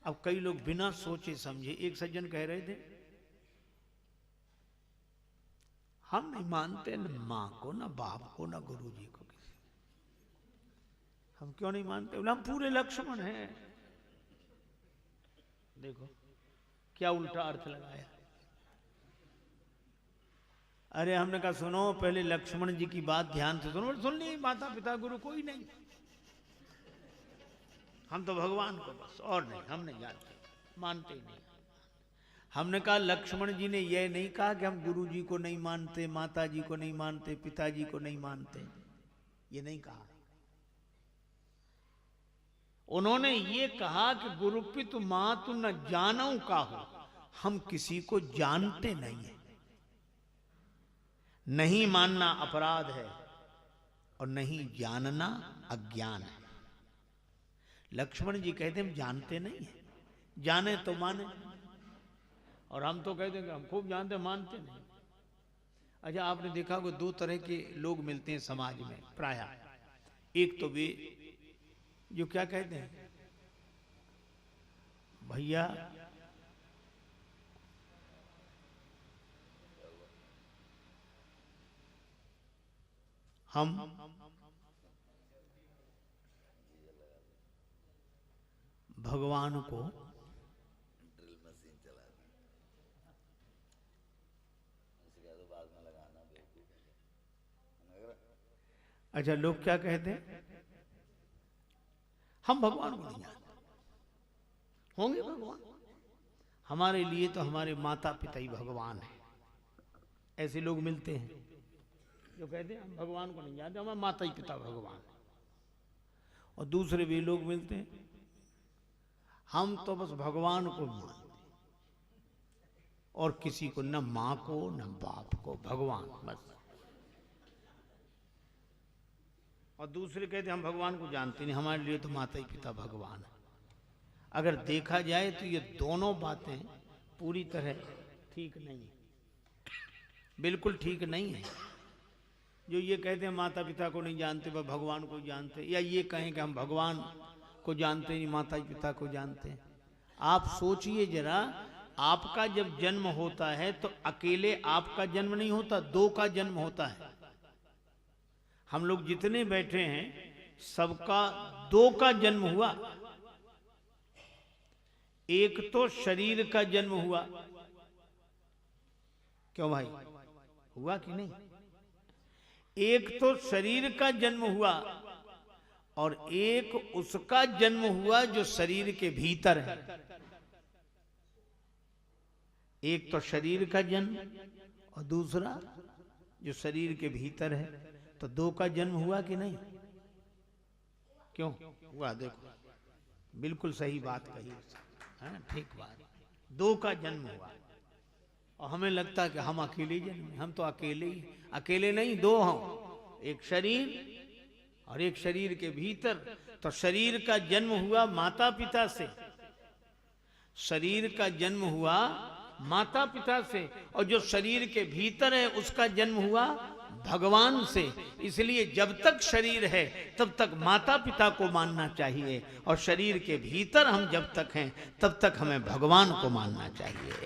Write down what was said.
अब कई लोग बिना सोचे समझे, एक सज्जन कह रहे थे हम नहीं मानते न मां को, न बाप को, न गुरु जी को। किसी हम क्यों नहीं मानते? बोले हम पूरे लक्ष्मण हैं। देखो क्या उल्टा अर्थ लगाया। अरे हमने कहा सुनो, पहले लक्ष्मण जी की बात ध्यान से सुनो। सुन ली, माता पिता गुरु कोई नहीं, हम तो भगवान को बस, और नहीं, हम नहीं जानते, मानते ही नहीं। हमने कहा लक्ष्मण जी ने यह नहीं कहा कि हम गुरु जी को नहीं मानते, माता जी को नहीं मानते, पिताजी को नहीं मानते, ये नहीं कहा। उन्होंने ये कहा कि गुरु पितु मातु न जानऊ काहू, हम किसी को जानते नहीं है। नहीं मानना अपराध है और नहीं जानना अज्ञान है। लक्ष्मण जी कहते हम जानते नहीं है, जाने तो माने, और हम तो कहते हैं कि हम खूब जानते, मानते नहीं। अच्छा, आपने देखा कि दो तरह के लोग मिलते हैं समाज में प्रायः। एक तो वे जो क्या कहते हैं, भैया हम भगवान को अच्छा, लोग क्या कहते हैं, हम भगवान को नहीं जानते, होंगे भगवान, हमारे लिए तो हमारे माता पिता ही भगवान है। ऐसे लोग मिलते हैं जो कहते हैं हम भगवान को नहीं जानते, हमारे माता ही पिता भगवान है। और दूसरे भी लोग मिलते हैं, हम तो बस भगवान को मानते और किसी को, न मां को न बाप को, भगवान बस। और दूसरे कहते हम भगवान को जानते नहीं, हमारे लिए तो माता ही पिता भगवान है। अगर देखा जाए तो ये दोनों बातें पूरी तरह ठीक नहीं है, बिल्कुल ठीक नहीं है। जो ये कहते हैं माता पिता को नहीं जानते वह भगवान को जानते, या ये कहें कि हम भगवान को जानते नहीं, माता पिता को जानते हैं। आप सोचिए जरा, आपका जब जन्म होता है तो अकेले आपका जन्म नहीं होता, दो का जन्म होता है। हम लोग जितने बैठे हैं सबका दो का जन्म हुआ। एक तो शरीर का जन्म हुआ, क्यों भाई, हुआ कि नहीं? एक तो शरीर का जन्म हुआ और एक उसका जन्म हुआ जो शरीर के भीतर है। एक तो शरीर का जन्म और दूसरा जो शरीर के भीतर है, तो दो का जन्म हुआ कि नहीं? क्यों हुआ? देखो, बिल्कुल सही बात कही है, ठीक बात, दो का जन्म हुआ। और हमें लगता है कि हम अकेले जन्मे, हम तो अकेले ही, अकेले नहीं, दो हम, एक शरीर और एक शरीर के भीतर। तो शरीर का जन्म हुआ माता पिता से, शरीर का जन्म हुआ माता पिता से, और जो शरीर के भीतर है उसका जन्म हुआ भगवान से। इसलिए जब तक शरीर है तब तक माता पिता को मानना चाहिए, और शरीर के भीतर हम जब तक हैं तब तक हमें भगवान को मानना चाहिए।